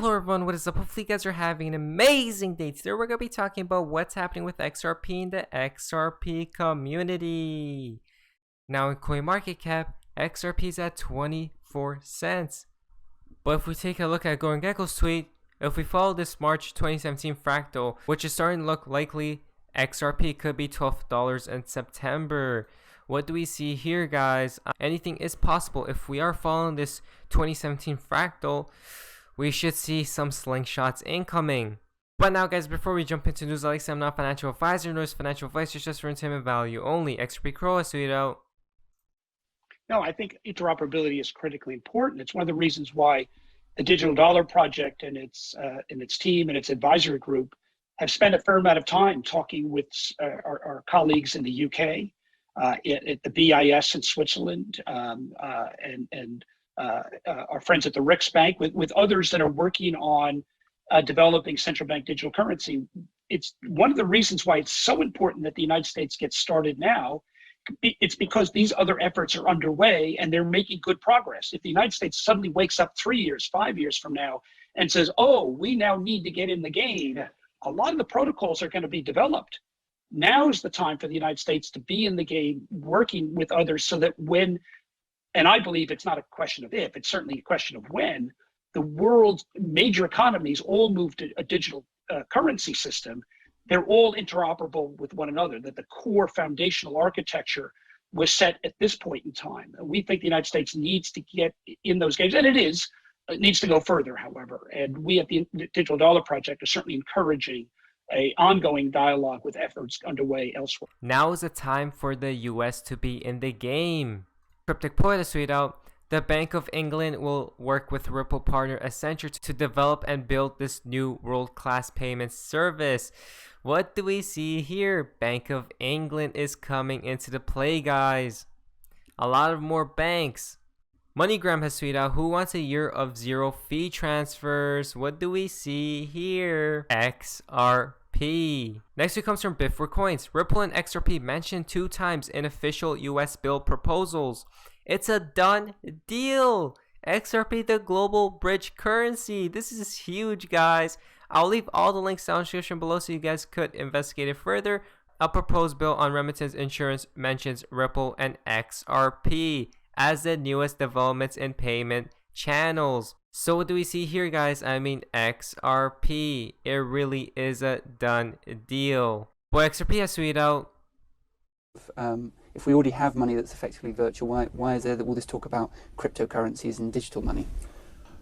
Hello everyone, what is up? Hopefully you guys are having an amazing day. Today we're going to be talking about what's happening with XRP in the XRP community. Now in CoinMarketCap, XRP is at 24 cents. But if we take a look at GoingGecko's tweet, if we follow this March 2017 fractal, which is starting to look likely, XRP could be $12 in September. What do we see here, guys? Anything is possible. If we are following this 2017 fractal, we should see some slingshots incoming. But now, guys, before we jump into news, like I said, I'm not a financial advisor, nor is financial advice, it's just for entertainment value only. XRP Crow, has tweeted out. No, I think interoperability is critically important. It's one of the reasons why the Digital Dollar Project and its team and its advisory group have spent a fair amount of time talking with our colleagues in the UK, at the BIS in Switzerland, and our friends at the Riksbank, with others that are working on developing central bank digital currency. It's one of the reasons why it's so important that the United States gets started now. It's because these other efforts are underway and they're making good progress. If the United States suddenly wakes up 3 years, 5 years from now and says, oh, we now need to get in the game, a lot of the protocols are going to be developed. Now is the time for the United States to be in the game, working with others, so that when, and I believe it's not a question of if, it's certainly a question of when, the world's major economies all move to a digital currency system, they're all interoperable with one another, that the core foundational architecture was set at this point in time. We think the United States needs to get in those games, and it needs to go further, however. And we at the Digital Dollar Project are certainly encouraging an ongoing dialogue with efforts underway elsewhere. Now is the time for the US to be in the game. Cryptic Poet has tweeted out, the Bank of England will work with Ripple partner Accenture to develop and build this new world-class payment service. What do we see here? Bank of England is coming into the play, guys. A lot of more banks. MoneyGram has tweeted out, who wants a year of zero fee transfers? What do we see here? XRP. Next it comes from Bit4 Coins. Ripple and XRP mentioned 2 times in official US bill proposals. It's a done deal. XRP, the global bridge currency. This is huge, guys. I'll leave all the links down in the description below so you guys could investigate it further. A proposed bill on remittance insurance mentions Ripple and XRP as the newest developments in payment channels. So what do we see here, guys? I mean, XRP. It really is a done deal. Boy, XRP has tweeted out, if we already have money that's effectively virtual, why is there all this talk about cryptocurrencies and digital money?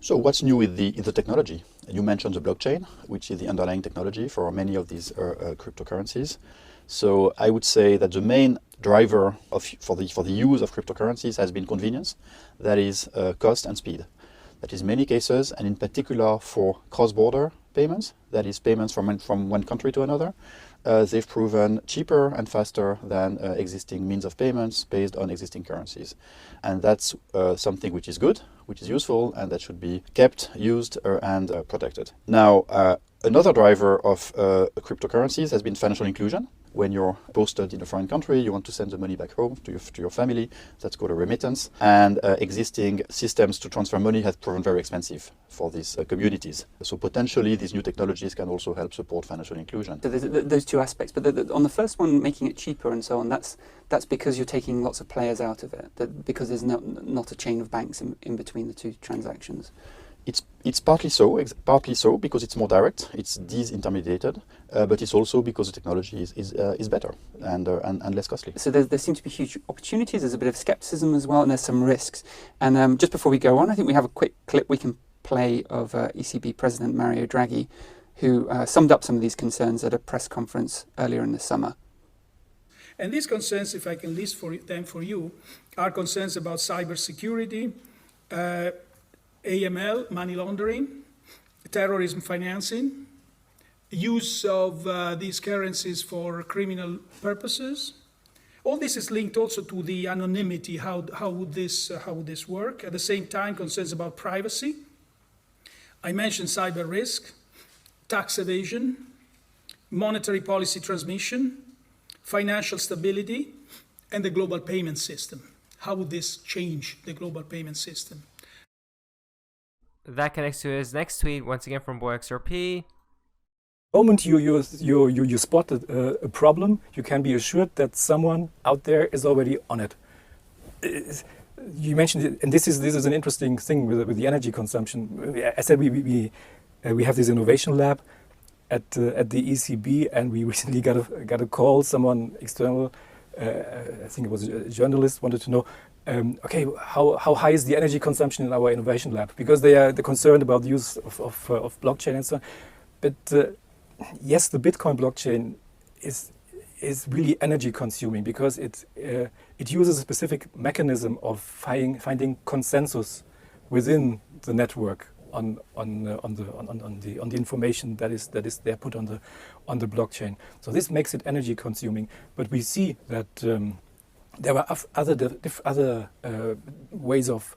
So what's new with the technology? You mentioned the blockchain, which is the underlying technology for many of these cryptocurrencies. So I would say that the main driver for the use of cryptocurrencies has been convenience, that is cost and speed. That is in many cases, and in particular for cross-border payments, that is payments from one country to another. They've proven cheaper and faster than existing means of payments based on existing currencies. And that's something which is good, which is useful, and that should be kept, used, and protected. Now, another driver of cryptocurrencies has been financial inclusion. When you're posted in a foreign country, you want to send the money back home to your family. That's called a remittance. And existing systems to transfer money have proven very expensive for these communities. So potentially, these new technologies can also help support financial inclusion. So there's those 2 aspects, but on the first one, making it cheaper and so on, that's because you're taking lots of players out of it, because there's not a chain of banks in between the 2 transactions. It's partly so because it's more direct, it's disintermediated, but it's also because the technology is better and less costly. So there seem to be huge opportunities. There's a bit of skepticism as well, and there's some risks. And just before we go on, I think we have a quick clip we can play of ECB President Mario Draghi, who summed up some of these concerns at a press conference earlier in the summer. And these concerns, if I can list them for you, are concerns about cybersecurity, AML, money laundering, terrorism financing, use of these currencies for criminal purposes. All this is linked also to the anonymity. How would this work? At the same time, concerns about privacy. I mentioned cyber risk, tax evasion, monetary policy transmission, financial stability, and the global payment system. How would this change the global payment system? that connects to his next tweet, once again from Boy XRP. The moment you spot a problem, you can be assured that someone out there is already on it. You mentioned it, and this is an interesting thing with the energy consumption. I said we have this innovation lab at the ECB, and we recently got a call. Someone external, I think it was a journalist, wanted to know, okay, how high is the energy consumption in our innovation lab? Because they're concerned about the use of blockchain and so on. But yes, the Bitcoin blockchain is really energy consuming because it uses a specific mechanism of finding consensus within the network on the information that is there put on the blockchain. So this makes it energy consuming. But we see that there are other ways of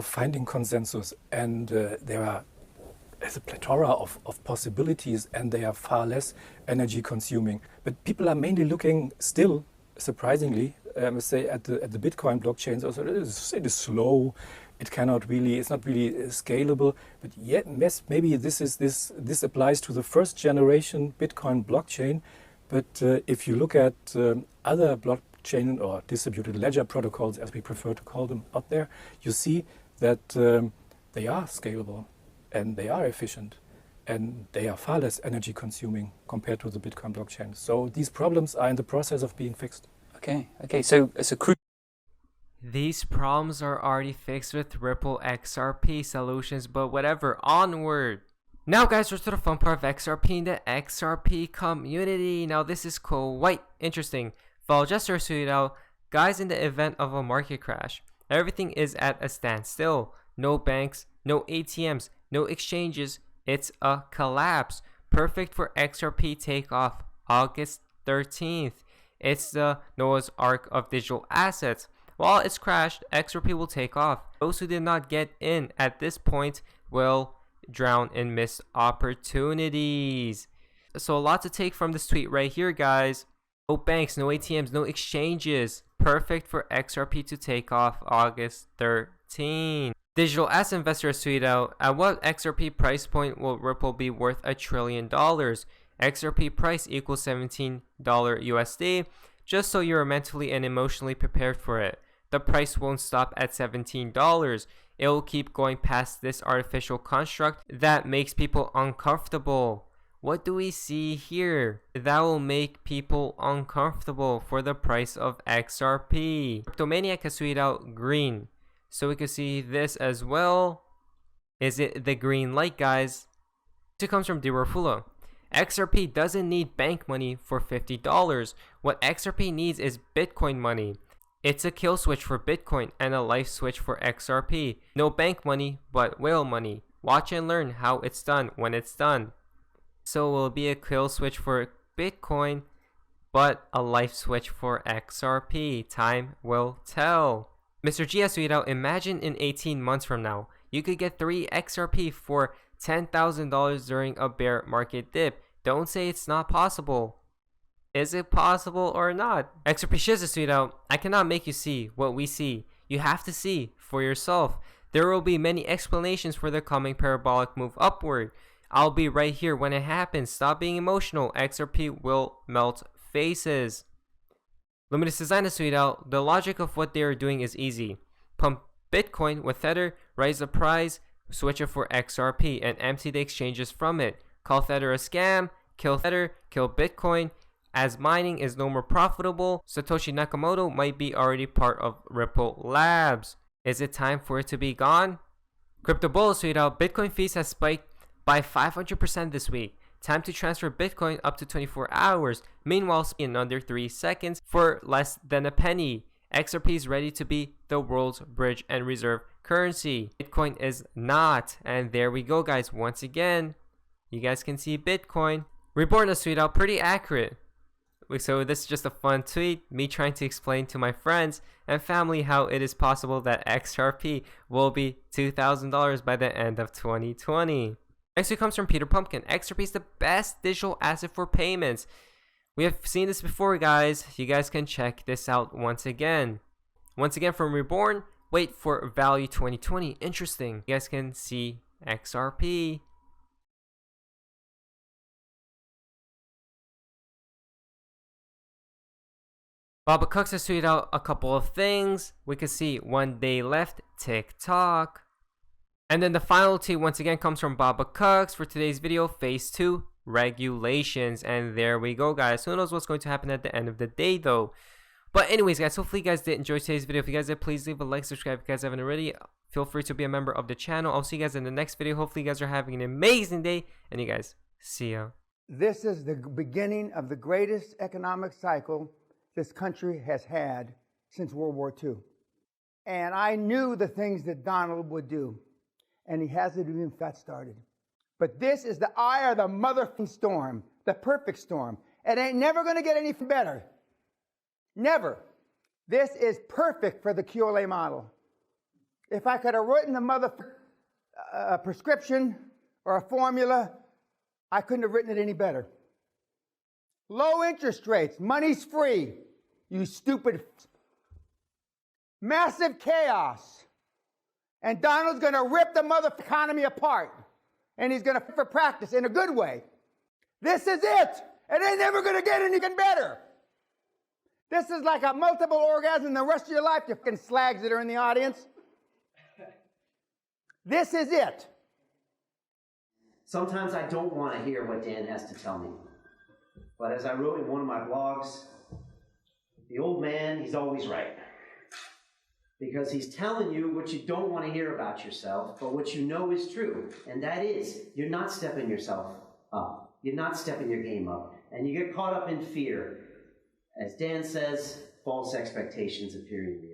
finding consensus, and there's a plethora of possibilities, and they are far less energy consuming. But people are mainly looking still, surprisingly, I must say, at the Bitcoin blockchain. So it is slow. It's not really scalable. But yet, yes, maybe this applies to the first generation Bitcoin blockchain. But if you look at other blockchain or distributed ledger protocols, as we prefer to call them out there, you see that they are scalable. And they are efficient, and they are far less energy consuming compared to the Bitcoin blockchain. So these problems are in the process of being fixed. Okay. So it's a crucial. These problems are already fixed with Ripple XRP solutions, but whatever, onward. Now guys, we're to the fun part of XRP in the XRP community. Now this is quite interesting. Follow just to tweet out, guys, in the event of a market crash, everything is at a standstill. No banks, no ATMs, no exchanges. It's a collapse. Perfect for XRP takeoff August 13th. It's the Noah's Ark of digital assets. While it's crashed, XRP will take off. Those who did not get in at this point will drown in missed opportunities. So a lot to take from this tweet right here, guys. No banks, no ATMs, no exchanges. Perfect for XRP to take off August 13th. Digital asset investors tweet out, at what XRP price point will Ripple be worth $1 trillion? XRP price equals $17 USD, just so you're mentally and emotionally prepared for it. The price won't stop at $17. It will keep going past this artificial construct that makes people uncomfortable. What do we see here that will make people uncomfortable for the price of XRP? Cryptomaniac has tweeted out green. So we can see this as well. Is it the green light, guys? It comes from Dirofula. XRP doesn't need bank money for $50. What XRP needs is Bitcoin money. It's a kill switch for Bitcoin and a life switch for XRP. No bank money, but whale money. Watch and learn how it's done when it's done. So it will be a kill switch for Bitcoin, but a life switch for XRP. Time will tell. Mr. G has tweeted out, imagine in 18 months from now, you could get 3 XRP for $10,000 during a bear market dip. Don't say it's not possible. Is it possible or not? XRP Shiz has tweeted out, I cannot make you see what we see. You have to see for yourself. There will be many explanations for the coming parabolic move upward. I'll be right here when it happens. Stop being emotional. XRP will melt faces. Luminous Design has tweeted out, the logic of what they are doing is easy. Pump Bitcoin with Tether, raise the price, switch it for XRP, and empty the exchanges from it. Call Tether a scam, kill Tether, kill Bitcoin. As mining is no more profitable, Satoshi Nakamoto might be already part of Ripple Labs. Is it time for it to be gone? Crypto Bull tweeted out, Bitcoin fees has spiked by 500% this week. Time to transfer Bitcoin up to 24 hours. Meanwhile, in under 3 seconds for less than a penny. XRP is ready to be the world's bridge and reserve currency. Bitcoin is not. And there we go, guys. Once again, you guys can see Bitcoin. Reborn has tweeted out, pretty accurate. So this is just a fun tweet, me trying to explain to my friends and family how it is possible that XRP will be $2,000 by the end of 2020. Next tweet comes from Peter Pumpkin. XRP is the best digital asset for payments. We have seen this before, guys. You guys can check this out once again. Once again from Reborn, wait for Value 2020. Interesting. You guys can see XRP. Baba Cooks has tweeted out a couple of things. We can see 1 day left, TikTok. And then the final tweet once again comes from Baba Cooks for today's video, phase 2, regulations. And there we go, guys. Who knows what's going to happen at the end of the day, though. But anyways, guys, hopefully you guys did enjoy today's video. If you guys did, please leave a like, subscribe if you guys haven't already. Feel free to be a member of the channel. I'll see you guys in the next video. Hopefully you guys are having an amazing day. And you guys, see ya. This is the beginning of the greatest economic cycle this country has had since World War II. And I knew the things that Donald would do. And he hasn't even got started. But this is the eye of the motherfucking storm, the perfect storm. It ain't never going to get any better. Never. This is perfect for the QLA model. If I could have written a prescription or a formula, I couldn't have written it any better. Low interest rates, money's free, you stupid. Massive chaos. And Donald's going to rip the mother economy apart. And he's going to for practice in a good way. This is it. It ain't never going to get anything better. This is like a multiple orgasm the rest of your life, you fucking slags that are in the audience. This is it. Sometimes I don't want to hear what Dan has to tell me. But as I wrote in one of my blogs, the old man, he's always right. Because he's telling you what you don't want to hear about yourself, but what you know is true. And that is, you're not stepping yourself up. You're not stepping your game up. And you get caught up in fear. As Dan says, false expectations appear in reality.